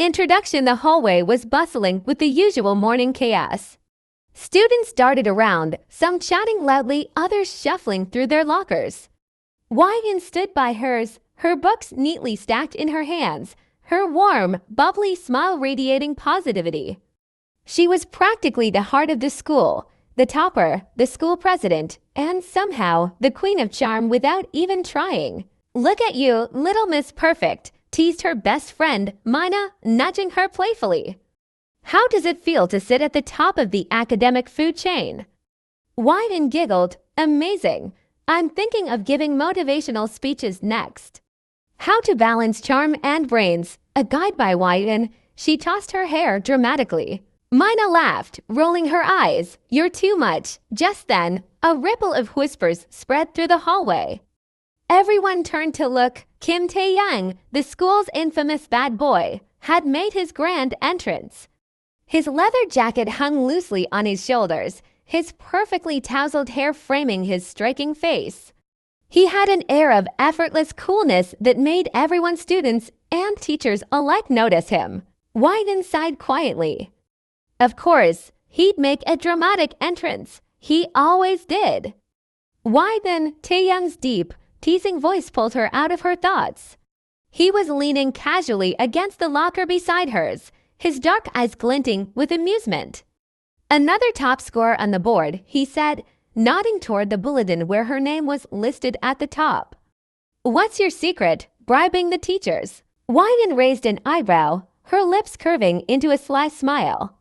introduction, the hallway was bustling with the usual morning chaos. Students darted around, some chatting loudly, others shuffling through their lockers. Wyan stood by hers, her books neatly stacked in her hands, her warm, bubbly smile radiating positivity. She was practically the heart of the school, the topper, the school president, and somehow the queen of charm without even trying. "Look at you, little Miss Perfect," teased her best friend, Mina, nudging her playfully. "How does it feel to sit at the top of the academic food chain?" Wyan giggled, "Amazing. I'm thinking of giving motivational speeches next." How to Balance Charm and Brains, a guide by Wyan. She tossed her hair dramatically. Mina laughed, rolling her eyes. "You're too much." Just then, a ripple of whispers spread through the hallway. Everyone turned to look. KIMTAEHYUNG, the school's infamous bad boy, had made his grand entrance. His leather jacket hung loosely on his shoulders, his perfectly tousled hair framing his striking face. He had an air of effortless coolness that made everyone, students and teachers alike, notice him. Wyan sighed quietly. Of course, he'd make a dramatic entrance. He always did. Why then? Taehyung's deep, teasing voice pulled her out of her thoughts. He was leaning casually against the locker beside hers, his dark eyes glinting with amusement. "Another top scorer on the board," he said, nodding toward the bulletin where her name was listed at the top. "What's your secret? Bribing the teachers?" Wyan raised an eyebrow, her lips curving into a sly smile.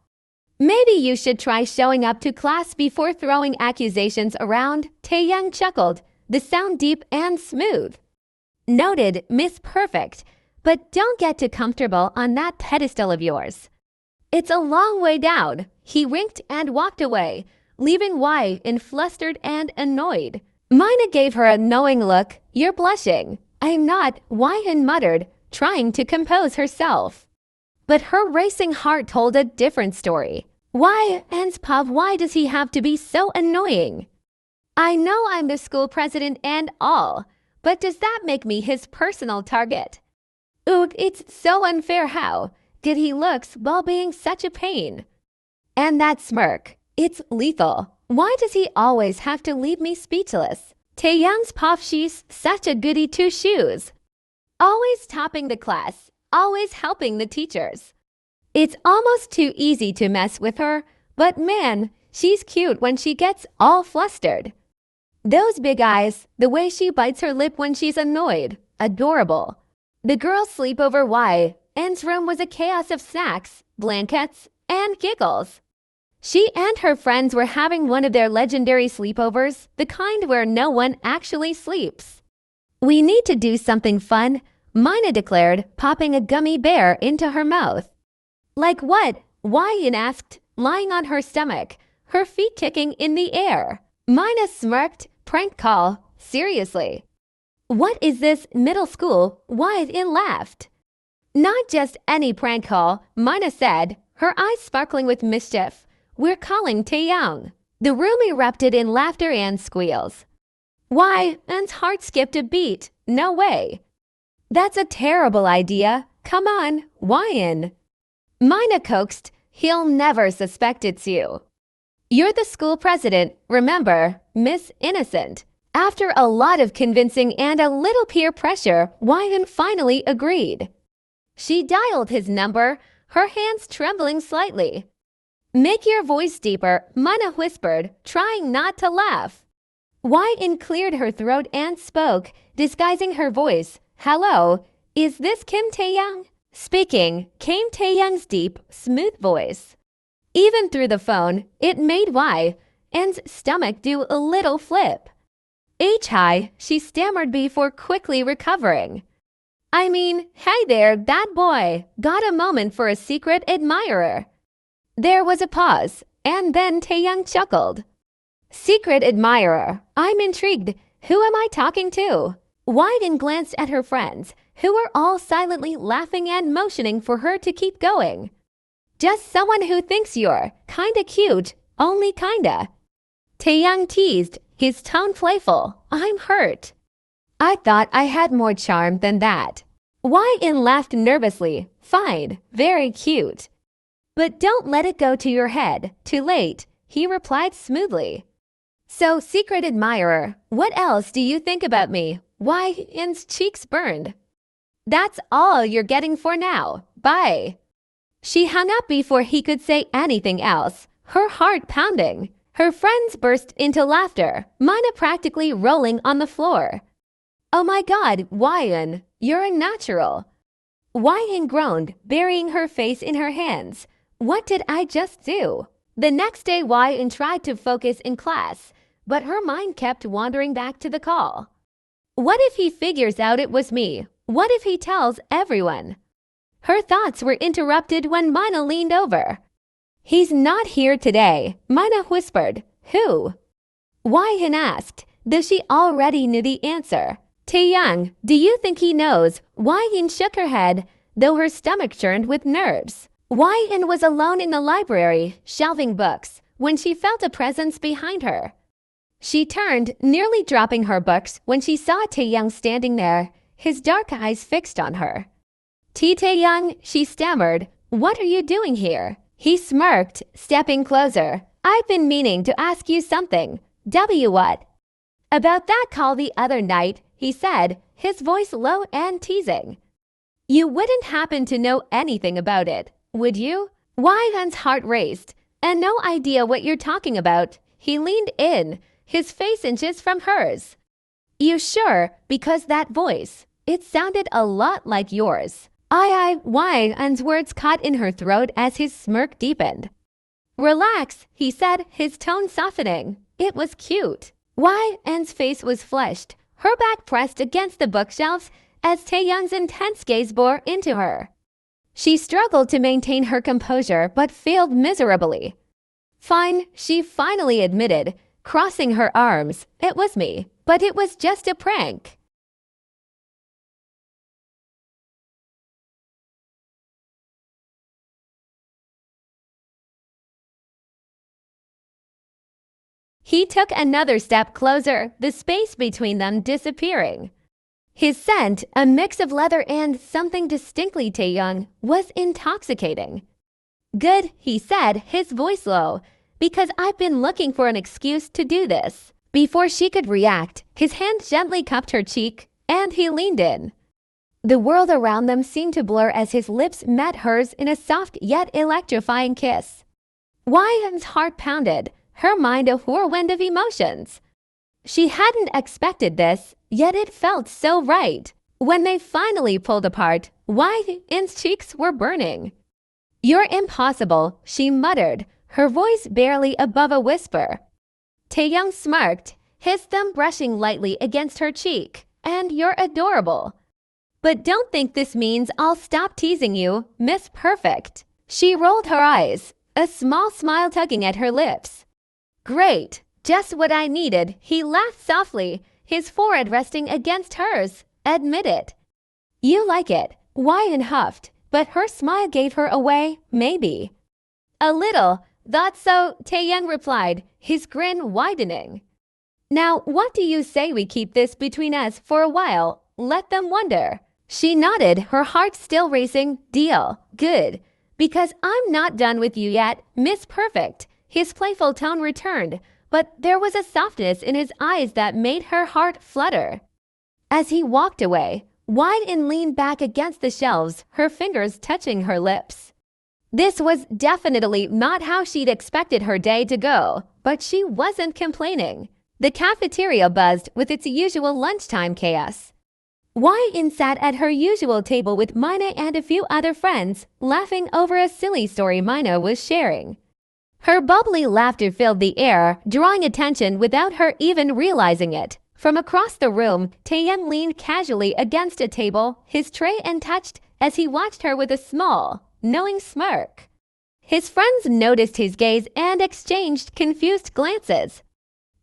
"Maybe you should try showing up to class before throwing accusations around," Taehyung chuckled, the sound deep and smooth. "Noted, Miss Perfect, but don't get too comfortable on that pedestal of yours. It's a long way down." He winked and walked away, leaving Wyan flustered and annoyed. Mina gave her a knowing look. "You're blushing." "I'm not," Wyan muttered, trying to compose herself. But her racing heart told a different story. Wyan's pub, why does he have to be so annoying? "I know I'm the school president and all, but does that make me his personal target? Ugh, it's so unfair how good he looks while being such a pain. And that smirk, it's lethal. Why does he always have to leave me speechless? Taehyung's puff, she's such a goody two-shoes. Always topping the class, always helping the teachers. It's almost too easy to mess with her, but man, she's cute when she gets all flustered. Those big eyes, the way she bites her lip when she's annoyed, adorable." The girls' sleepover Wyan's room was a chaos of snacks, blankets, and giggles. She and her friends were having one of their legendary sleepovers, the kind where no one actually sleeps. "We need to do something fun," Mina declared, popping a gummy bear into her mouth. "Like what?" Wyan asked, lying on her stomach, her feet kicking in the air. Mina smirked. "Prank call? Seriously? What is this, middle school?" Wyan laughed. "Not just any prank call," Mina said, her eyes sparkling with mischief. "We're calling Taehyung." The room erupted in laughter and squeals. Wyan's heart skipped a beat. "No way. That's a terrible idea. Come on, Wyan." Mina coaxed. "He'll never suspect it's you. You're the school president, remember, Miss Innocent." After a lot of convincing and a little peer pressure, Wyan finally agreed. She dialed his number, her hands trembling slightly. "Make your voice deeper," Mina whispered, trying not to laugh. Wyan cleared her throat and spoke, disguising her voice. "Hello, is this KIMTAEHYUNG?" Speaking came Taehyung's deep, smooth voice. Even through the phone, it made Wyan's stomach do a little flip. "Hi," she stammered before quickly recovering. "I mean, hey there, that boy. Got a moment for a secret admirer?" There was a pause, and then Taehyung chuckled. "Secret admirer? I'm intrigued. Who am I talking to?" Wyan glanced at her friends, who were all silently laughing and motioning for her to keep going. "Just someone who thinks you're kinda cute, only kinda." Taehyung teased, his tone playful. "I'm hurt. I thought I had more charm than that." Why-in laughed nervously. Fine, very cute. But don't let it go to your head. Too late, he replied smoothly. So, secret admirer, what else do you think about me? Why-in's cheeks burned. That's all you're getting for now. Bye. She hung up before he could say anything else, her heart pounding. Her friends burst into laughter, Mina practically rolling on the floor. Oh my god, Wyan, you're a natural. Wyan groaned, burying her face in her hands. What did I just do? The next day, Wyan tried to focus in class, but her mind kept wandering back to the call. What if he figures out it was me? What if he tells everyone? Her thoughts were interrupted when Mina leaned over. He's not here today, Mina whispered. Who? Wyan asked, though she already knew the answer. Taehyung, do you think he knows? Wyan shook her head, though her stomach churned with nerves. Wyan was alone in the library, shelving books, when she felt a presence behind her. She turned, nearly dropping her books when she saw Taehyung standing there, his dark eyes fixed on her. Taehyung, she stammered, what are you doing here? He smirked, stepping closer. I've been meaning to ask you something. What? About that call the other night, he said, his voice low and teasing. You wouldn't happen to know anything about it, would you? Wyan's heart raced. And no idea what you're talking about. He leaned in, his face inches from hers. You sure? Because that voice, it sounded a lot like yours. Wyan's words caught in her throat as his smirk deepened. Relax, he said, his tone softening. It was cute. Wyan's face was flushed, her back pressed against the bookshelves as Taehyung's intense gaze bore into her. She struggled to maintain her composure but failed miserably. Fine, she finally admitted, crossing her arms. It was me, but it was just a prank. He took another step closer, the space between them disappearing. His scent, a mix of leather and something distinctly Taehyung, was intoxicating. Good, he said, his voice low, because I've been looking for an excuse to do this. Before she could react, his hand gently cupped her cheek, and he leaned in. The world around them seemed to blur as his lips met hers in a soft yet electrifying kiss. Wyan's heart pounded, her mind a whirlwind of emotions. She hadn't expected this, yet it felt so right. When they finally pulled apart, Wyan's cheeks were burning. You're impossible, she muttered, her voice barely above a whisper. Taehyung smirked, his thumb brushing lightly against her cheek. And you're adorable. But don't think this means I'll stop teasing you, Miss Perfect. She rolled her eyes, a small smile tugging at her lips. Great, just what I needed, he laughed softly, his forehead resting against hers. Admit it. You like it, Wyan huffed, but her smile gave her away, maybe. A little, thought so, Taehyung replied, his grin widening. Now, what do you say we keep this between us for a while? Let them wonder. She nodded, her heart still racing. Deal. Good. Because I'm not done with you yet, Miss Perfect. His playful tone returned, but there was a softness in his eyes that made her heart flutter. As he walked away, Wyan leaned back against the shelves, her fingers touching her lips. This was definitely not how she'd expected her day to go, but she wasn't complaining. The cafeteria buzzed with its usual lunchtime chaos. Wyan sat at her usual table with Mina and a few other friends, laughing over a silly story Mina was sharing. Her bubbly laughter filled the air, drawing attention without her even realizing it. From across the room, Taehyung leaned casually against a table, his tray untouched, as he watched her with a small, knowing smirk. His friends noticed his gaze and exchanged confused glances.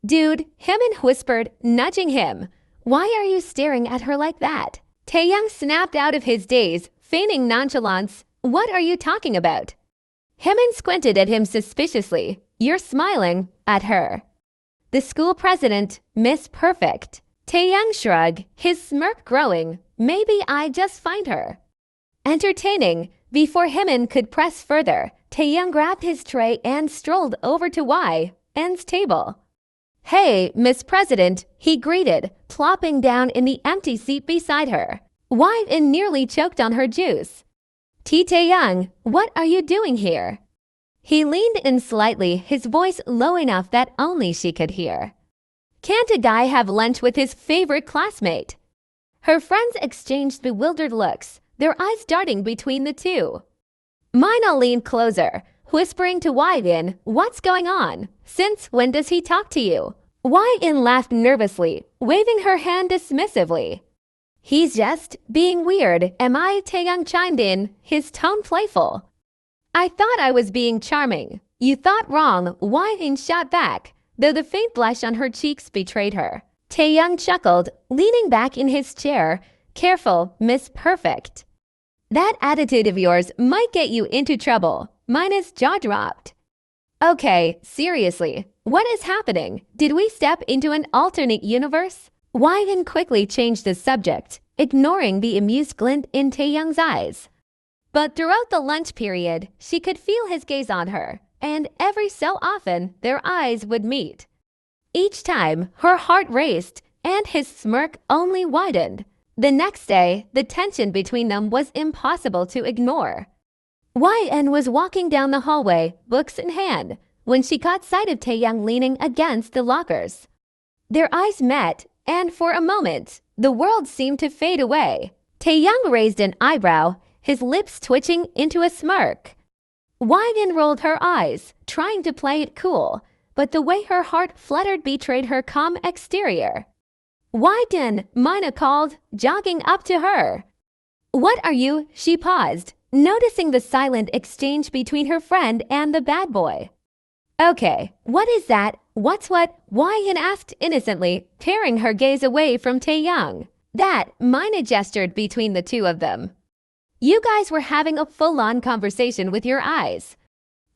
Dude, Hymin whispered, nudging him. Why are you staring at her like that? Taehyung snapped out of his daze, feigning nonchalance. What are you talking about? Hymin squinted at him suspiciously. You're smiling at her. The school president, Miss Perfect. Taehyung shrugged, his smirk growing. Maybe I just find her entertaining. Before Hyun could press further, Taehyung grabbed his tray and strolled over to Yin's table. "Hey, Miss President," he greeted, plopping down in the empty seat beside her. Yin nearly choked on her juice. "Taehyung, what are you doing here?" He leaned in slightly, his voice low enough that only she could hear. "Can't a guy have lunch with his favorite classmate?" Her friends exchanged bewildered looks, their eyes darting between the two. Mina leaned closer, whispering to Yin, "What's going on? Since when does he talk to you?" Yin laughed nervously, waving her hand dismissively. "He's just being weird, am I?" Taehyung chimed in, his tone playful. "I thought I was being charming." "You thought wrong," Yin shot back, though the faint blush on her cheeks betrayed her. Taehyung chuckled, leaning back in his chair. "Careful, Miss Perfect. That attitude of yours might get you into trouble." Mina's jaw dropped. "Okay, seriously, what is happening? Did we step into an alternate universe?" Yin quickly changed the subject, ignoring the amused glint in Taehyung's eyes. But throughout the lunch period, she could feel his gaze on her, and every so often their eyes would meet. Each time, her heart raced, and his smirk only widened. The next day, the tension between them was impossible to ignore. Yin was walking down the hallway, books in hand, when she caught sight of Taehyung leaning against the lockers. Their eyes met, and for a moment, the world seemed to fade away. Taehyung raised an eyebrow, his lips twitching into a smirk. Yin rolled her eyes, trying to play it cool, but the way her heart fluttered betrayed her calm exterior. "Yin," Mina called, jogging up to her. "What are you?" She paused, noticing the silent exchange between her friend and the bad boy. "Okay, what is that? What's what?" Yin asked innocently, tearing her gaze away from Taehyung. "That," Mina gestured between the two of them. "You guys were having a full-on conversation with your eyes."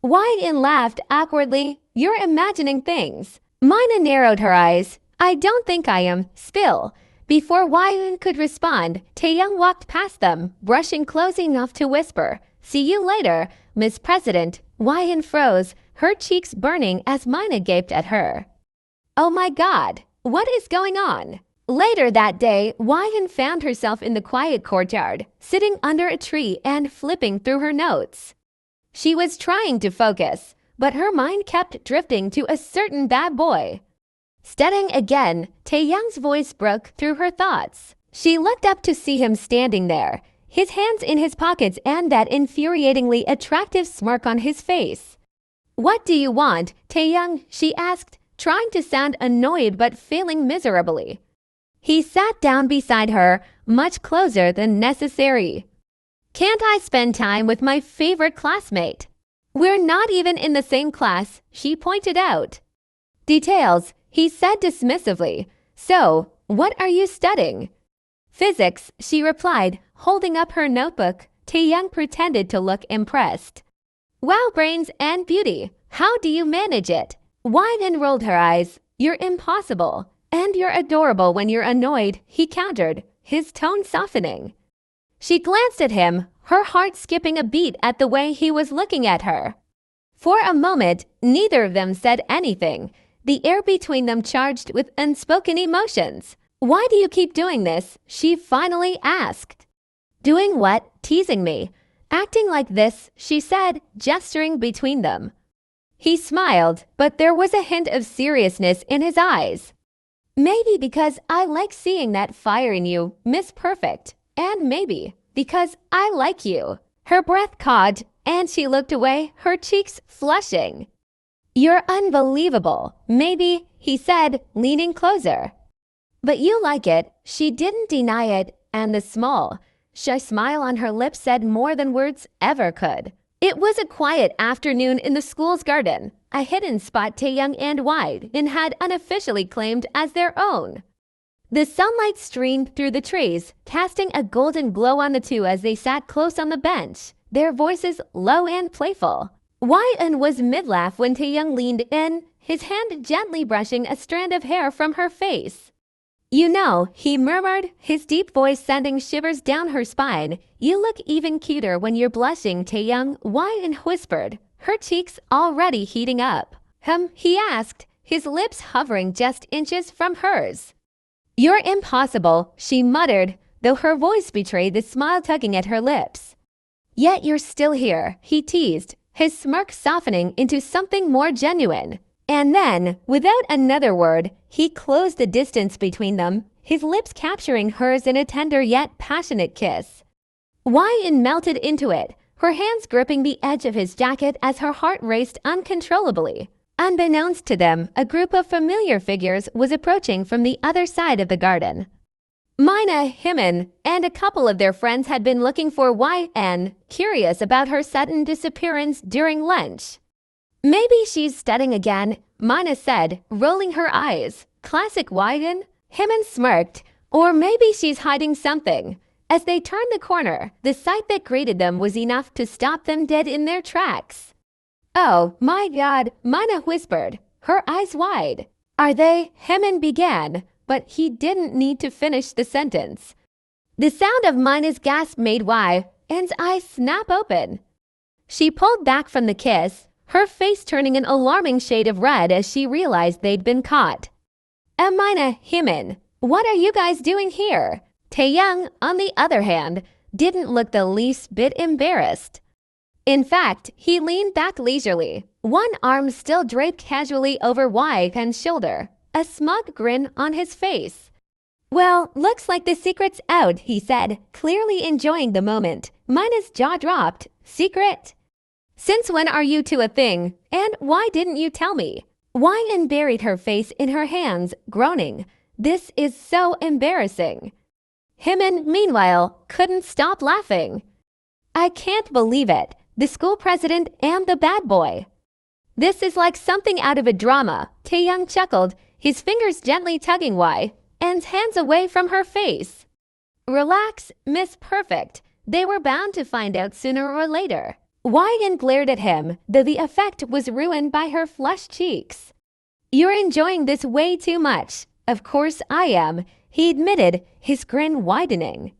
Yin laughed awkwardly. "You're imagining things." Mina narrowed her eyes. "I don't think I am." Spill. Before Yin could respond, Taehyung walked past them, brushing close enough to whisper, "See you later, Miss President." Yin froze, her cheeks burning as Mina gaped at her. "Oh my God, what is going on?" Later that day, Yin found herself in the quiet courtyard, sitting under a tree and flipping through her notes. She was trying to focus, but her mind kept drifting to a certain bad boy. Studying again, Taehyung's voice broke through her thoughts. She looked up to see him standing there, his hands in his pockets and that infuriatingly attractive smirk on his face. "What do you want, Taehyung?" she asked, trying to sound annoyed but failing miserably. He sat down beside her, much closer than necessary. "Can't I spend time with my favorite classmate?" "We're not even in the same class," she pointed out. "Details," he said dismissively. "So, what are you studying?" "Physics," she replied, holding up her notebook. Taehyung pretended to look impressed. "Wow, brains and beauty. How do you manage it?" Yin rolled her eyes. "You're impossible. And you're adorable when you're annoyed," he countered, his tone softening. She glanced at him, her heart skipping a beat at the way he was looking at her. For a moment, neither of them said anything, the air between them charged with unspoken emotions. "Why do you keep doing this?" she finally asked. "Doing what?" "Teasing me." "Acting like this," she said, gesturing between them. He smiled, but there was a hint of seriousness in his eyes. "Maybe because I like seeing that fire in you, Miss Perfect. And maybe because I like you." Her breath caught, and she looked away, her cheeks flushing. "You're unbelievable." "Maybe," he said, leaning closer. "But you like it." She didn't deny it, and the small, shy smile on her lips said more than words ever could. It was a quiet afternoon in the school's garden, a hidden spot Taehyung and Yin had unofficially claimed as their own. The sunlight streamed through the trees, casting a golden glow on the two as they sat close on the bench, their voices low and playful. Yin was mid-laugh when Taehyung leaned in, his hand gently brushing a strand of hair from her face. "You know," he murmured, his deep voice sending shivers down her spine. "You look even cuter when you're blushing, Taehyung," Wyan whispered, her cheeks already heating up. He asked, his lips hovering just inches from hers. "You're impossible," she muttered, though her voice betrayed the smile tugging at her lips. "Yet you're still here," he teased, his smirk softening into something more genuine. And then, without another word, he closed the distance between them, his lips capturing hers in a tender yet passionate kiss. Wyan melted into it, her hands gripping the edge of his jacket as her heart raced uncontrollably. Unbeknownst to them, a group of familiar figures was approaching from the other side of the garden. Mina, Hyman, and a couple of their friends had been looking for Wyan, curious about her sudden disappearance during lunch. "Maybe she's studying again," Mina said, rolling her eyes. "Classic Wyan," Hyman smirked. "Or maybe she's hiding something." As they turned the corner, the sight that greeted them was enough to stop them dead in their tracks. "Oh, my God," Mina whispered, her eyes wide. "Are they?" Hyman began, but he didn't need to finish the sentence. The sound of Mina's gasp made Wyan's eyes snap open. She pulled back from the kiss, her face turning an alarming shade of red as she realized they'd been caught. "Mina, Hyman, what are you guys doing here?" Taehyung, on the other hand, didn't look the least bit embarrassed. In fact, he leaned back leisurely, one arm still draped casually over Wyan's shoulder, a smug grin on his face. "Well, looks like the secret's out," he said, clearly enjoying the moment. Mina's jaw dropped. "Secret? Since when are you two a thing? And why didn't you tell me?" Wyan buried her face in her hands, groaning. "This is so embarrassing." Hyman, meanwhile, couldn't stop laughing. "I can't believe it. The school president and the bad boy. This is like something out of a drama." Taehyung chuckled, his fingers gently tugging Wyan's hands away from her face. "Relax, Miss Perfect. They were bound to find out sooner or later." Wyan glared at him, though the effect was ruined by her flushed cheeks. "You're enjoying this way too much." "Of course I am," he admitted, his grin widening.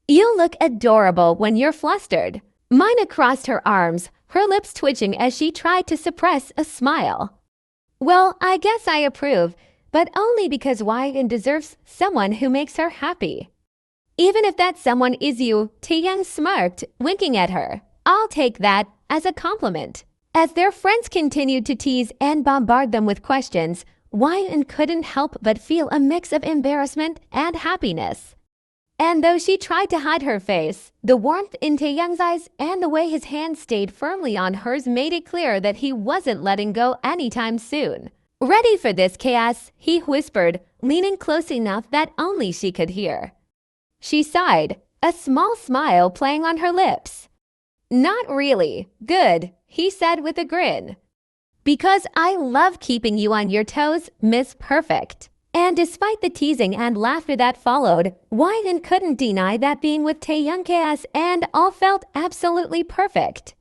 "You look adorable when you're flustered." Mina crossed her arms, her lips twitching as she tried to suppress a smile. "Well, I guess I approve, but only because Wyan deserves someone who makes her happy." "Even if that someone is you," Taehyung smirked, winking at her. "I'll take that as a compliment." As their friends continued to tease and bombard them with questions, Wyan couldn't help but feel a mix of embarrassment and happiness. And though she tried to hide her face, the warmth in Taehyung's eyes and the way his hand stayed firmly on hers made it clear that he wasn't letting go anytime soon. "Ready for this chaos?" he whispered, leaning close enough that only she could hear. She sighed, a small smile playing on her lips. "Not really." "Good," he said with a grin. "Because I love keeping you on your toes, Miss Perfect." And despite the teasing and laughter that followed, Wyan couldn't deny that being with Taehyungff and all felt absolutely perfect.